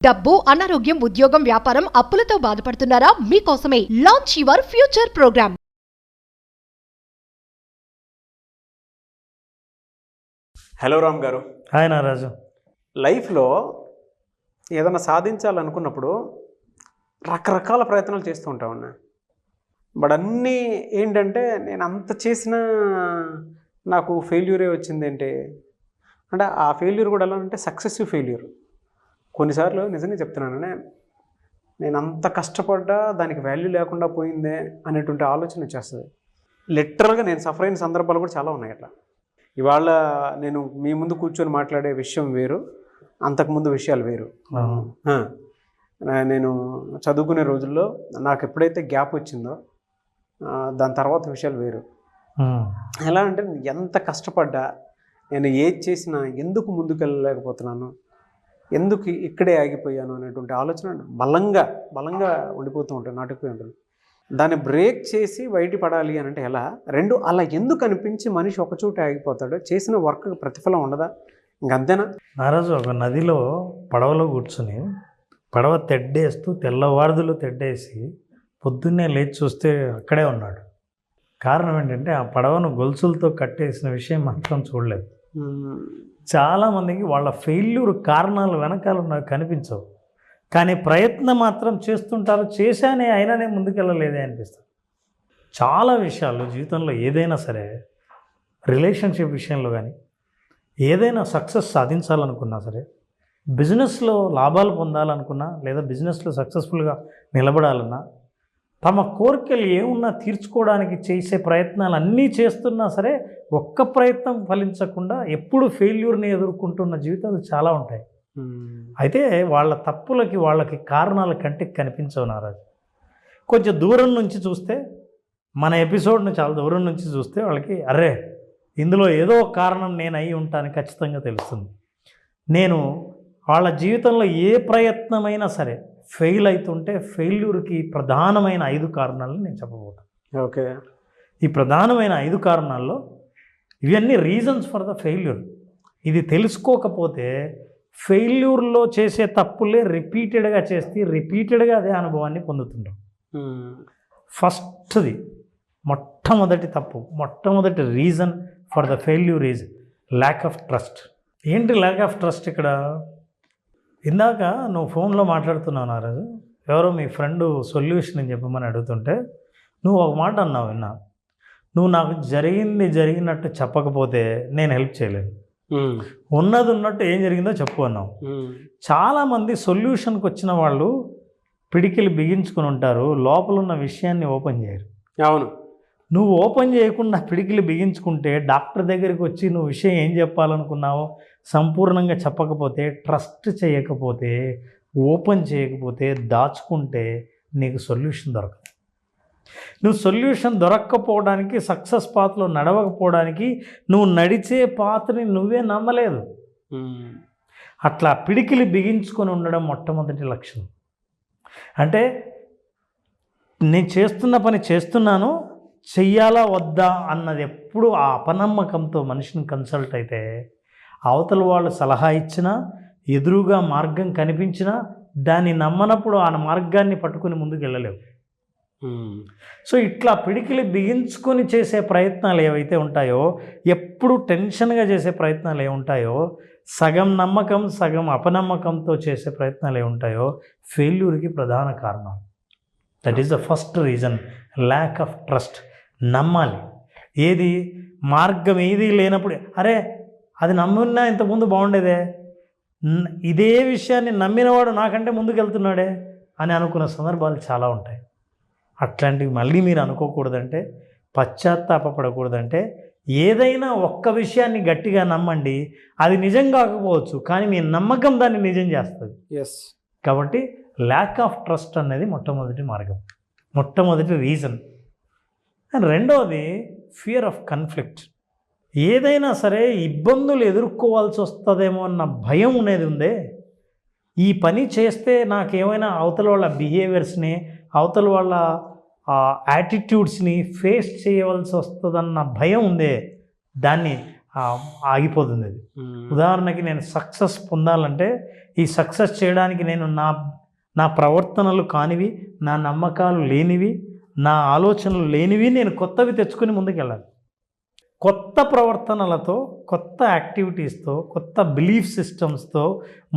డబ్బు, అనారోగ్యం, ఉద్యోగం, వ్యాపారం, అప్పులతో బాధపడుతున్నారా? మీకోసమే launch your future program. Hello Ram గారు. హాయ్ నారాజు. లైఫ్లో ఏదైనా సాధించాలనుకున్నప్పుడు రకరకాల ప్రయత్నాలు చేస్తూ ఉంటామన్నా. బట్ అన్నీ ఏంటంటే నేను అంత చేసినా నాకు ఫెయిల్యూరే వచ్చింది అంటే ఆ ఫెయిల్యూర్ కూడా ఎలా అంటే సక్సెసివ్ ఫెయిల్యూర్. కొన్నిసార్లు నిజంగా చెప్తున్నాననే నేను అంత కష్టపడ్డా దానికి వాల్యూ లేకుండా పోయిందే అనేటువంటి ఆలోచన వచ్చేస్తుంది. లిటరల్గా నేను సఫర్ అయిన సందర్భాలు కూడా చాలా ఉన్నాయి. అట్లా ఇవాళ నేను మీ ముందు కూర్చొని మాట్లాడే విషయం వేరు, అంతకుముందు విషయాలు వేరు. నేను చదువుకునే రోజుల్లో నాకు ఎప్పుడైతే గ్యాప్ వచ్చిందో దాని తర్వాత విషయాలు వేరు. ఎలా అంటే ఎంత కష్టపడ్డా, నేను ఏది చేసినా ఎందుకు ముందుకెళ్ళలేకపోతున్నాను, ఎందుకు ఇక్కడే ఆగిపోయాను అనేటువంటి ఆలోచన బలంగా ఉండిపోతూ ఉంటుంది, నాటుకుపోయి ఉంటుంది. దాన్ని బ్రేక్ చేసి బయటపడాలి అని అంటే ఎలా? రెండు అలా ఎందుకు అనిపించి మనిషి ఒకచోట ఆగిపోతాడో, చేసిన వర్క్ ప్రతిఫలం ఉండదా? ఇంకంతేనా? నారాజు, ఒక నదిలో పడవలో కూర్చుని పడవ తెడ్డేస్తూ తెల్లవారుదులు తెడ్డేసి పొద్దున్నే లేచి చూస్తే అక్కడే ఉన్నాడు. కారణం ఏంటంటే ఆ పడవను గొలుసులతో కట్టేసిన విషయం మాత్రం చూడలేదు. చాలామందికి వాళ్ళ ఫెయిల్యూర్ కారణాలు వెనకాల నాకు కనిపించవు, కానీ ప్రయత్నం మాత్రం చేస్తుంటారు. చేశానే అయినానే ముందుకెళ్ళలేదే అనిపిస్తుంది. చాలా విషయాలు జీవితంలో ఏదైనా సరే, రిలేషన్షిప్ విషయంలో కానీ ఏదైనా సక్సెస్ సాధించాలనుకున్నా సరే, బిజినెస్లో లాభాలు పొందాలనుకున్నా లేదా బిజినెస్లో సక్సెస్ఫుల్గా నిలబడాలన్నా, తమ కోరికలు ఏమున్నా తీర్చుకోవడానికి చేసే ప్రయత్నాలు అన్నీ చేస్తున్నా సరే ఒక్క ప్రయత్నం ఫలించకుండా ఎప్పుడు ఫెయిల్యూర్ని ఎదుర్కొంటున్న జీవితాలు చాలా ఉంటాయి. అయితే వాళ్ళ తప్పులకి వాళ్ళకి కారణాల కంటికి కనిపించవు నారాజు. కొంచెం దూరం నుంచి చూస్తే, మన ఎపిసోడ్ని చాలా దూరం నుంచి చూస్తే వాళ్ళకి అరే ఇందులో ఏదో కారణం నేను అయి ఉంటాను ఖచ్చితంగా తెలుస్తుంది. నేను వాళ్ళ జీవితంలో ఏ ప్రయత్నమైనా సరే ఫెయిల్ అవుతుంటే ఫెయిల్యూర్కి ప్రధానమైన 5 కారణాలను నేను చెప్పబోతాను. ఓకే. ఈ ప్రధానమైన 5 కారణాల్లో ఇవన్నీ రీజన్స్ ఫర్ ద ఫెయిల్యూర్. ఇది తెలుసుకోకపోతే ఫెయిల్యూర్లో చేసే తప్పులే రిపీటెడ్గా చేస్తే రిపీటెడ్గా అదే అనుభవాన్ని పొందుతుంటాం. ఫస్ట్ది, మొట్టమొదటి reason for the failure is lack of trust. ఏంటి ల్యాక్ ఆఫ్ ట్రస్ట్ ఇక్కడ? ఇందాక నువ్వు ఫోన్లో మాట్లాడుతున్నావు నారాజు, ఎవరో మీ ఫ్రెండ్ సొల్యూషన్ అని చెప్పమని అడుగుతుంటే నువ్వు ఒక మాట అన్నావు, విన్నా. నువ్వు నాకు జరిగినట్టు చెప్పకపోతే నేను హెల్ప్ చేయలేను, ఉన్నది ఉన్నట్టు ఏం జరిగిందో చెప్పు అన్నావు. చాలామంది సొల్యూషన్కి వచ్చిన వాళ్ళు పిడికిలు బిగించుకుని ఉంటారు, లోపల ఉన్న విషయాన్ని ఓపెన్ చేయరు. అవును. నువ్వు ఓపెన్ చేయకుండా పిడికిలు బిగించుకుంటే డాక్టర్ దగ్గరికి వచ్చి నువ్వు విషయం ఏం చెప్పాలనుకున్నావో సంపూర్ణంగా చెప్పకపోతే, ట్రస్ట్ చేయకపోతే, ఓపెన్ చేయకపోతే, దాచుకుంటే నీకు సొల్యూషన్ దొరకదు. నువ్వు సొల్యూషన్ దొరక్కపోవడానికి, సక్సెస్ పాత్లో నడవకపోవడానికి నువ్వు నడిచే పాత్రని నువ్వే నమ్మలేదు. అట్లా పిడికిలి బిగించుకొని ఉండడం మొట్టమొదటి లక్షణం. అంటే నేను చేస్తున్న పని చేస్తున్నాను, చెయ్యాలా వద్దా అన్నది ఎప్పుడు ఆ అపనమ్మకంతో మనిషిని కన్సల్ట్ అయితే, అవతల వాళ్ళు సలహా ఇచ్చినా, ఎదురుగా మార్గం కనిపించినా దాన్ని నమ్మనప్పుడు ఆ మార్గాన్ని పట్టుకుని ముందుకు వెళ్ళలేవు. సో ఇట్లా పిడికిలి బిగించుకొని చేసే ప్రయత్నాలు ఏవైతే ఉంటాయో, ఎప్పుడు టెన్షన్గా చేసే ప్రయత్నాలు ఏముంటాయో, సగం నమ్మకం సగం అపనమ్మకంతో చేసే ప్రయత్నాలు ఏముంటాయో ఫెయిల్యూర్కి ప్రధాన కారణం. That is the first reason, lack of trust. నమ్మాలి. ఏది మార్గం ఏది లేనప్పుడు అరే అది నమ్మున్నా ఇంతకుముందు బాగుండేదే, ఇదే విషయాన్ని నమ్మినవాడు నాకంటే ముందుకు వెళ్తున్నాడే అని అనుకున్న సందర్భాలు చాలా ఉంటాయి. అట్లాంటివి మళ్ళీ మీరు అనుకోకూడదంటే, పశ్చాత్తాపడకూడదంటే, ఏదైనా ఒక్క విషయాన్ని గట్టిగా నమ్మండి. అది నిజం కాకపోవచ్చు, కానీ మీ నమ్మకం దాన్ని నిజం చేస్తుంది. కాబట్టి ల్యాక్ ఆఫ్ ట్రస్ట్ అనేది మొట్టమొదటి మార్గం, మొట్టమొదటి రీజన్. అండ్ రెండవది ఫియర్ ఆఫ్ కాన్ఫ్లిక్ట్. ఏదైనా సరే ఇబ్బందులు ఎదుర్కోవాల్సి వస్తుందేమో అన్న భయం అనేది ఉందే, ఈ పని చేస్తే నాకేమైనా అవతల వాళ్ళ బిహేవియర్స్ని, అవతల వాళ్ళ యాటిట్యూడ్స్ని ఫేస్ చేయవలసి వస్తుందన్న భయం ఉందే, దాన్ని ఆగిపోతుంది అది. ఉదాహరణకి నేను సక్సెస్ పొందాలంటే ఈ సక్సెస్ చేయడానికి నేను నా ప్రవర్తనలు కానివి, నా నమ్మకాలు లేనివి, నా ఆలోచనలు లేనివి నేను కొత్తవి తెచ్చుకొని ముందుకెళ్ళాలి. కొత్త ప్రవర్తనలతో, కొత్త యాక్టివిటీస్తో, కొత్త బిలీఫ్ సిస్టమ్స్తో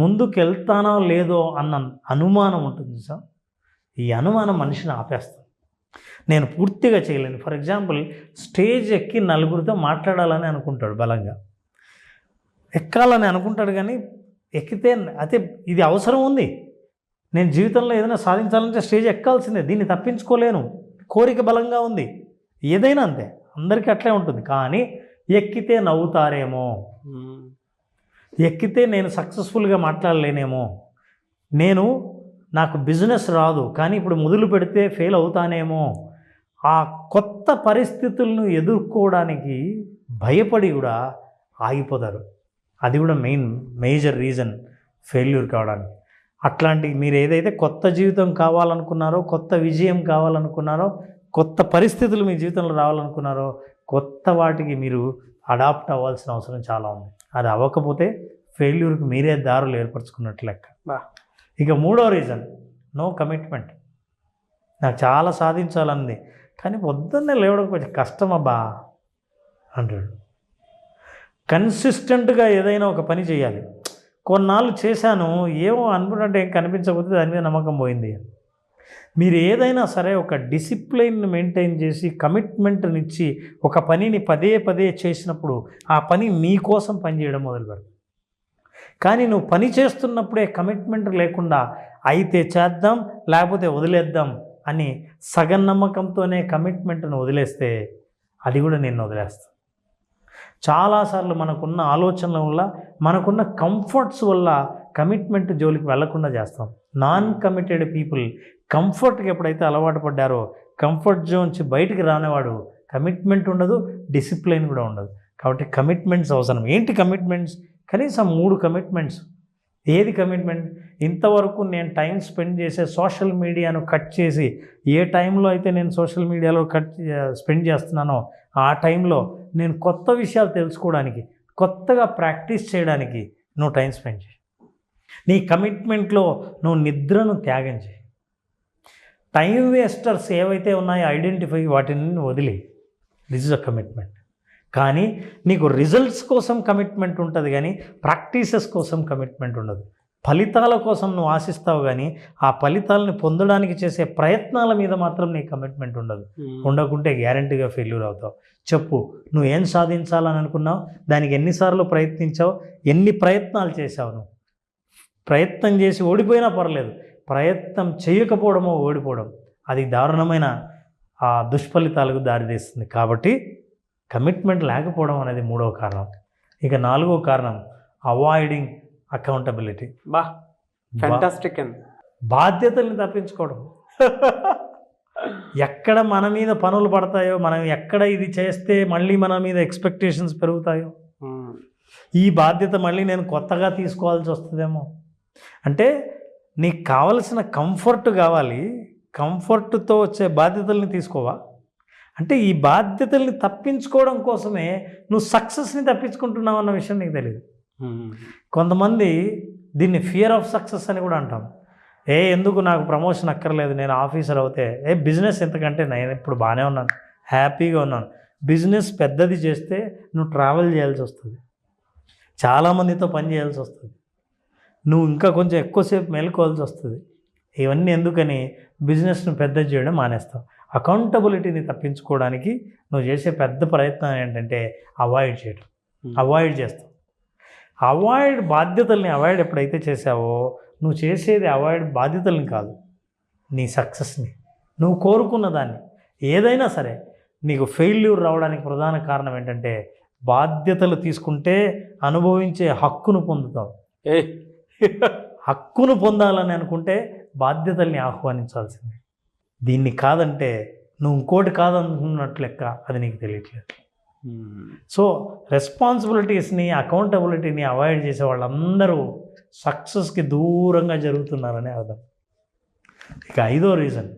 ముందుకు వెళ్తానో లేదో అన్న అనుమానం ఉంటుంది సార్. ఈ అనుమానం మనిషిని ఆపేస్తుంది. నేను పూర్తిగా చేయలేను. ఫర్ ఎగ్జాంపుల్, స్టేజ్ ఎక్కి నలుగురితో మాట్లాడాలని అనుకుంటాడు, బలంగా ఎక్కాలని అనుకుంటాడు, కానీ ఎక్కితే అయితే ఇది అవసరం ఉంది, నేను జీవితంలో ఏదైనా సాధించాలంటే స్టేజ్ ఎక్కాల్సిందే, దీన్ని తప్పించుకోలేను, కోరిక బలంగా ఉంది, ఏదైనా అంతే, అందరికీ అట్లే ఉంటుంది. కానీ ఎక్కితే నవ్వుతారేమో, ఎక్కితే నేను సక్సెస్ఫుల్గా మాట్లాడలేనేమో, నాకు బిజినెస్ రాదు కానీ ఇప్పుడు మొదలు పెడితే ఫెయిల్ అవుతానేమో, ఆ కొత్త పరిస్థితులను ఎదుర్కోవడానికి భయపడి కూడా ఆగిపోతారు. అది కూడా మేజర్ రీజన్ ఫెయిల్యూర్ కావడానికి. అట్లాంటి మీరు ఏదైతే కొత్త జీవితం కావాలనుకున్నారో, కొత్త విజయం కావాలనుకున్నారో, కొత్త పరిస్థితులు మీ జీవితంలో రావాలనుకున్నారో, కొత్త వాటికి మీరు అడాప్ట్ అవ్వాల్సిన అవసరం చాలా ఉంది. అది అవ్వకపోతే ఫెయిల్యూర్కి మీరే దారులు ఏర్పరచుకున్నట్లు లెక్క. ఇక మూడో రీజన్, నో కమిట్మెంట్. నాకు చాలా సాధించాలంది కానీ పొద్దున్నే లేవడం కొంచెం కష్టమబ్బా అంటాడు. కన్సిస్టెంట్గా ఏదైనా ఒక పని చేయాలి. కొన్నాళ్ళు చేశాను, ఏమో అనుకున్నట్టు ఏం కనిపించకపోతే దాని మీద నమ్మకం పోయింది. మీరు ఏదైనా సరే ఒక డిసిప్లైన్ మెయింటైన్ చేసి కమిట్మెంట్నిచ్చి ఒక పనిని పదే పదే చేసినప్పుడు ఆ పని మీకోసం పనిచేయడం మొదలుపెడతారు. కానీ నువ్వు పని చేస్తున్నప్పుడే కమిట్మెంట్ లేకుండా అయితే చేద్దాం లేకపోతే వదిలేద్దాం అని సగం నమ్మకంతోనే కమిట్మెంట్ను వదిలేస్తే అది కూడా నేను వదిలేస్తాను. చాలాసార్లు మనకున్న ఆలోచనల వల్ల, మనకున్న కంఫర్ట్స్ వల్ల కమిట్మెంట్ జోలికి వెళ్లకుండా చేస్తాం. నాన్ కమిటెడ్ పీపుల్ కంఫర్ట్కి ఎప్పుడైతే అలవాటు పడ్డారో, కంఫర్ట్ జోన్చి బయటికి రానివాడు కమిట్మెంట్ ఉండదు, డిసిప్లైన్ కూడా ఉండదు. కాబట్టి కమిట్మెంట్స్ అవసరం. ఏంటి కమిట్మెంట్స్? కనీసం 3 కమిట్మెంట్స్. ఏది కమిట్మెంట్? ఇంతవరకు నేను టైం స్పెండ్ చేసే సోషల్ మీడియాను కట్ చేసి, ఏ టైంలో అయితే నేను సోషల్ మీడియాలో స్పెండ్ చేస్తున్నానో ఆ టైంలో నేను కొత్త విషయాలు తెలుసుకోవడానికి, కొత్తగా ప్రాక్టీస్ చేయడానికి నువ్వు టైం స్పెండ్ చేయి. నీ కమిట్మెంట్లో నువ్వు నిద్రను త్యాగం చేయి. టైం వేస్టర్స్ ఏవైతే ఉన్నాయో ఐడెంటిఫై, వాటిని వదిలి. This is a commitment. కానీ నీకు రిజల్ట్స్ కోసం కమిట్మెంట్ ఉంటుంది కానీ ప్రాక్టీసెస్ కోసం కమిట్మెంట్ ఉండదు. ఫలితాల కోసం నువ్వు ఆశిస్తావు కానీ ఆ ఫలితాలను పొందడానికి చేసే ప్రయత్నాల మీద మాత్రం నీ కమిట్మెంట్ ఉండదు. ఉండకుంటే గ్యారంటీగా ఫెయిల్యూర్ అవుతావు. చెప్పు, నువ్వు ఏం సాధించాలని అనుకున్నావు, దానికి ఎన్నిసార్లు ప్రయత్నించావు, ఎన్ని ప్రయత్నాలు చేశావు? నువ్వు ప్రయత్నం చేసి ఓడిపోయినా పర్లేదు, ప్రయత్నం చేయకపోవడమో ఓడిపోవడం అది దారుణమైన దుష్ఫలితాలకు దారితీస్తుంది. కాబట్టి కమిట్మెంట్ లేకపోవడం అనేది 3వ కారణం. ఇక 4వ కారణం, అవాయిడింగ్ అకౌంటబిలిటీ. ఫ్యాంటాస్టిక్. బాధ్యతల్ని తప్పించుకోవడం. ఎక్కడ మన మీద పనులు పడతాయో, మనం ఎక్కడ ఇది చేస్తే మళ్ళీ మన మీద ఎక్స్పెక్టేషన్స్ పెరుగుతాయో, ఈ బాధ్యత మళ్ళీ నేను కొత్తగా తీసుకోవాల్సి వస్తుందేమో. అంటే నీకు కావలసిన కంఫర్ట్ కావాలి, కంఫర్ట్తో వచ్చే బాధ్యతల్ని తీసుకోవా? అంటే ఈ బాధ్యతల్ని తప్పించుకోవడం కోసమే నువ్వు సక్సెస్ని తప్పించుకుంటున్నావు అన్న విషయం నీకు తెలియదు. కొంతమంది దీన్ని ఫియర్ ఆఫ్ సక్సెస్ అని కూడా అంటాం. ఎందుకు నాకు ప్రమోషన్ అక్కర్లేదు, నేను ఆఫీసర్ అవుతే, బిజినెస్ ఎంతకంటే నేను ఇప్పుడు బాగానే ఉన్నాను, హ్యాపీగా ఉన్నాను. బిజినెస్ పెద్దది చేస్తే నువ్వు ట్రావెల్ చేయాల్సి వస్తుంది, చాలామందితో పని చేయాల్సి వస్తుంది, నువ్వు ఇంకా కొంచెం ఎక్కువసేపు మేలుకోవాల్సి వస్తుంది. ఇవన్నీ ఎందుకని బిజినెస్ను పెద్ద చేయడం మానేస్తావు. అకౌంటబిలిటీని తప్పించుకోవడానికి నువ్వు చేసే పెద్ద ప్రయత్నం ఏంటంటే అవాయిడ్ చేయడం. అవాయిడ్ చేస్తావు. బాధ్యతల్ని అవాయిడ్ ఎప్పుడైతే చేసావో, నువ్వు చేసేది అవాయిడ్ బాధ్యతల్ని కాదు, నీ సక్సెస్ని, నువ్వు కోరుకున్న దాన్ని. ఏదైనా సరే నీకు ఫెయిల్యూర్ రావడానికి ప్రధాన కారణం ఏంటంటే బాధ్యతలు తీసుకుంటే అనుభవించే హక్కును పొందుతావు. హక్కును పొందాలని అనుకుంటే బాధ్యతల్ని ఆహ్వానించాల్సిందే. దీన్ని కాదంటే నువ్వు ఇంకోటి కాదనుకున్నట్లు లెక్క, అది నీకు తెలియట్లేదు. సో రెస్పాన్సిబిలిటీస్ని, అకౌంటబిలిటీని అవాయిడ్ చేసే వాళ్ళందరూ సక్సెస్కి దూరంగా జరుగుతున్నారని అర్థం. ఇక 5వ రీజన్,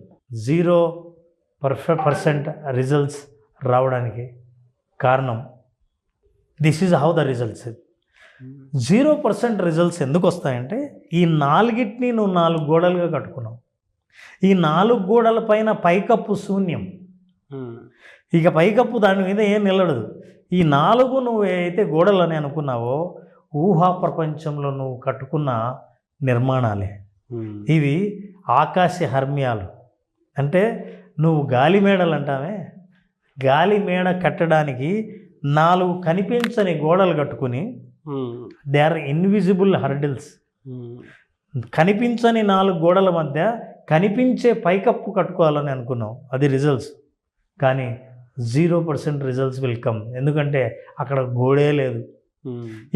0% రిజల్ట్స్ రావడానికి కారణం, this is how the results. 0% results ఎందుకు వస్తాయంటే ఈ 4గిటిని నువ్వు 4 గోడలుగా కట్టుకున్నావు. ఈ 4 గోడల పైన పైకప్పు శూన్యం. ఇక పైకప్పు దాని మీద ఏం నిలబడదు. ఈ 4 నువ్వు ఏదైతే గోడలని అనుకున్నావో ఊహా ప్రపంచంలో నువ్వు కట్టుకున్న నిర్మాణాలే ఇవి. ఆకాశ హర్మ్యాలు అంటే నువ్వు గాలి మేడలు అంటావే, గాలి మేడ కట్టడానికి 4 కనిపించని గోడలు కట్టుకుని దే ఆర్ ఇన్విజిబుల్ హర్డిల్స్. కనిపించని 4 గోడల మధ్య కనిపించే పైకప్పు కట్టుకోవాలని అనుకున్నావు, అది రిజల్ట్స్. కానీ 0% రిజల్ట్స్ విల్ కమ్. ఎందుకంటే అక్కడ గోడే లేదు.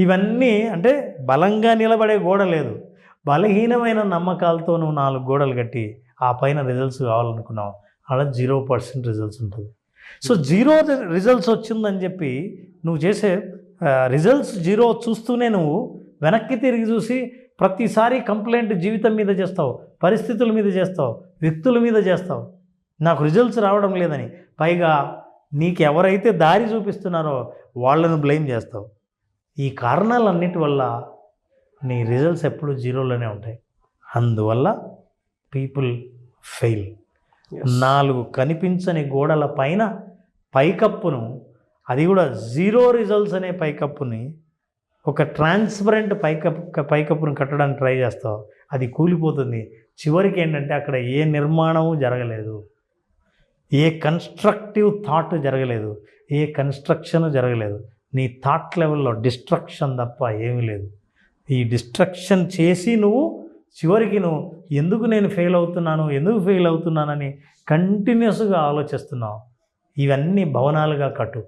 ఇవన్నీ అంటే బలంగా నిలబడే గోడ లేదు, బలహీనమైన నమ్మకాలతో నువ్వు 4 గోడలు కట్టి ఆ పైన రిజల్ట్స్ కావాలనుకున్నావు, అలా 0% రిజల్ట్స్ ఉంటుంది. సో 0 రిజల్ట్స్ వచ్చిందని చెప్పి నువ్వు చేసే రిజల్ట్స్ 0 చూస్తూనే నువ్వు వెనక్కి తిరిగి చూసి ప్రతిసారి కంప్లైంట్ జీవితం మీద చేస్తావు, పరిస్థితుల మీద చేస్తావు, వ్యక్తుల మీద చేస్తావు, నాకు రిజల్ట్స్ రావడం లేదని. పైగా నీకు ఎవరైతే దారి చూపిస్తున్నారో వాళ్ళను బ్లేమ్ చేస్తావు. ఈ కారణాలన్నిటి వల్ల నీ రిజల్ట్స్ ఎప్పుడు 0లోనే ఉంటాయి. అందువల్ల పీపుల్ ఫెయిల్. 4 కనిపించని గోడల పైన పైకప్పును, అది కూడా 0 రిజల్ట్స్ అనే పైకప్పుని ఒక ట్రాన్స్పరెంట్ పైకప్పును కట్టడానికి ట్రై చేస్తావు, అది కూలిపోతుంది. చివరికి ఏంటంటే అక్కడ ఏ నిర్మాణము జరగలేదు, ఏ కన్స్ట్రక్టివ్ థాట్ జరగలేదు, ఏ కన్స్ట్రక్షన్ జరగలేదు. నీ థాట్ లెవెల్లో డిస్ట్రక్షన్ తప్ప ఏమీ లేదు. ఈ డిస్ట్రక్షన్ చేసి నువ్వు చివరికి నువ్వు ఎందుకు నేను ఫెయిల్ అవుతున్నానని కంటిన్యూస్గా ఆలోచిస్తున్నావు. ఇవన్నీ భవనాలుగా కట్టు.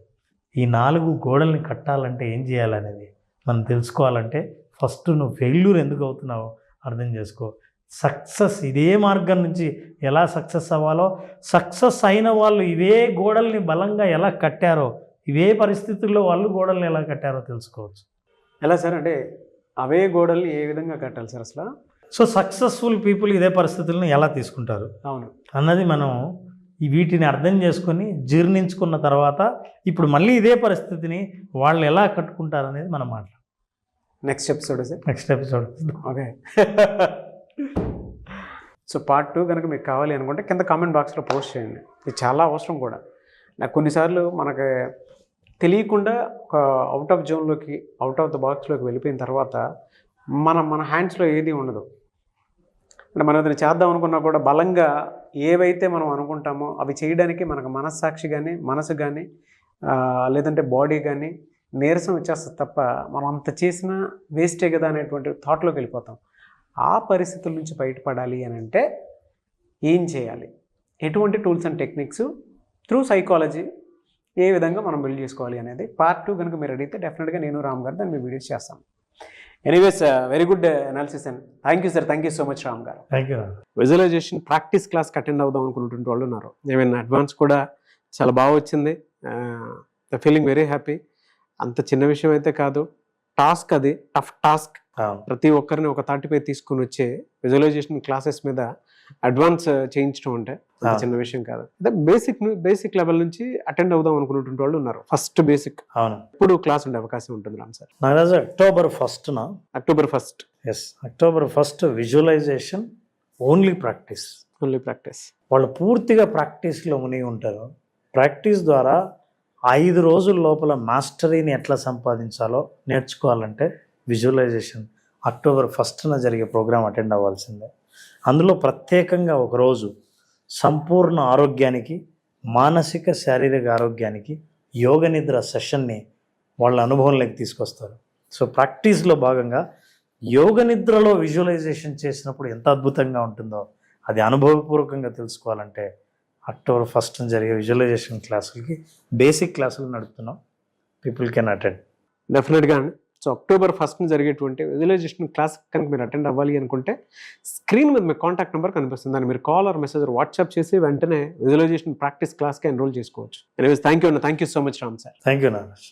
ఈ 4 గోడల్ని కట్టాలంటే ఏం చేయాలనేది మనం తెలుసుకోవాలంటే ఫస్ట్ నువ్వు ఫెయిల్యూర్ ఎందుకు అవుతున్నావో అర్థం చేసుకో. సక్సెస్ ఇదే మార్గం నుంచి ఎలా సక్సెస్ అవ్వాలో, సక్సెస్ అయిన వాళ్ళు ఇవే గోడల్ని బలంగా ఎలా కట్టారో, ఇవే పరిస్థితుల్లో వాళ్ళు గోడల్ని ఎలా కట్టారో తెలుసుకోవచ్చు. ఎలా సార్? అంటే అవే గోడల్ని ఏ విధంగా కట్టాలి సార్ అసలు? సో సక్సెస్ఫుల్ పీపుల్ ఇదే పరిస్థితులను ఎలా తీసుకుంటారు అవును అన్నది మనం వీటిని అర్థం చేసుకొని జీర్ణించుకున్న తర్వాత ఇప్పుడు మళ్ళీ ఇదే పరిస్థితిని వాళ్ళు ఎలా కట్టుకుంటారు అనేది మనం మాట్లాడాలి. Next episode sir. Next episode. Okay. So part 2 కనుక మీకు కావాలి అనుకుంటే కింద కామెంట్ బాక్స్లో పోస్ట్ చేయండి. ఇది చాలా అవసరం కూడా. నాకు కొన్నిసార్లు మనకి తెలియకుండా ఒక అవుట్ ఆఫ్ జోన్లోకి, అవుట్ ఆఫ్ ద బాక్స్లోకి వెళ్ళిపోయిన తర్వాత మన హ్యాండ్స్లో ఏది ఉండదు. అంటే మనం ఏదైనా చేద్దాం అనుకున్నా కూడా బలంగా ఏవైతే మనం అనుకుంటామో అవి చేయడానికి మనకు మనస్సాక్షి కానీ, మనసు కానీ, లేదంటే బాడీ కానీ నీరసం వచ్చేస్తుంది తప్ప మనం అంత చేసినా వేస్టే కదా అనేటువంటి థాట్లోకి వెళ్ళిపోతాం. ఆ పరిస్థితుల నుంచి బయటపడాలి అని అంటే ఏం చేయాలి, ఎటువంటి tools and techniques through psychology ఏ విధంగా మనం బిల్డ్ చేసుకోవాలి అనేది పార్ట్ 2 కనుక మీరు అడిగితే డెఫినెట్గా నేను రామ్ గారు దాన్ని మీ వీడియోస్ చేస్తాను. Anyways very good analysis and thank you sir. Thank you so much Ram గారు. Thank you. విజువలైజేషన్ ప్రాక్టీస్ క్లాస్కి అటెండ్ అవుదాం అనుకున్నటువంటి వాళ్ళు ఉన్నారు. ఈవెన్ అడ్వాన్స్ కూడా చాలా బాగా వచ్చింది. Feeling very happy. అంత చిన్న విషయం అయితే కాదు, టాస్క్ అది టఫ్ టాస్క్. ప్రతి ఒక్కరిని ఒక తాటిపై తీసుకుని వచ్చే విజువలైజేషన్ క్లాసెస్ మీద అడ్వాన్స్ చేయించడం అంటే చిన్న విషయం కాదు. అదే బేసిక్ లెవెల్ నుంచి అటెండ్ అవుదాం అనుకున్నటువంటి వాళ్ళు ఉన్నారు. ఫస్ట్ బేసిక్ ఇప్పుడు క్లాస్ ఉండే అవకాశం ఉంటుంది Ram sir. Nagaraju October 1st October 1st. Yes, October 1st visualization only practice. వాళ్ళు పూర్తిగా ప్రాక్టీస్లో మునిగి ఉంటారు. ప్రాక్టీస్ ద్వారా 5 రోజుల లోపల మాస్టరీని ఎట్లా సంపాదించాలో నేర్చుకోవాలంటే విజువలైజేషన్ October 1st జరిగే ప్రోగ్రాం అటెండ్ అవ్వాల్సిందే. అందులో ప్రత్యేకంగా ఒకరోజు సంపూర్ణ ఆరోగ్యానికి, మానసిక శారీరక ఆరోగ్యానికి యోగ నిద్ర సెషన్ని వాళ్ళ అనుభవంలోకి తీసుకొస్తారు. సో ప్రాక్టీస్లో భాగంగా యోగ నిద్రలో విజువలైజేషన్ చేసినప్పుడు ఎంత అద్భుతంగా ఉంటుందో అది అనుభవపూర్వకంగా తెలుసుకోవాలంటే October 1st జరిగే విజువలైజేషన్ క్లాసులకి బేసిక్ క్లాసులు నడుపుతున్నాం. పీపుల్ కెన్ అటెండ్ డెఫినెట్గా అండి. సో October 1st జరిగేటువంటి విజువలైజేషన్ క్లాస్ కనుక మీరు అటెండ్ అవ్వాలి అనుకుంటే స్క్రీన్ మీద మీ కాంటాక్ట్ నెంబర్ కనిపిస్తుంది. దాన్ని మీరు కాల్ ఆర్ మెసేజ్ వాట్సాప్ చేసి వెంటనే విజువలైజేషన్ ప్రాక్టీస్ క్లాస్కి ఎన్రోల్ చేసుకోవచ్చు. Anyways thank you so much Ram sir. Thank you Nagaraj.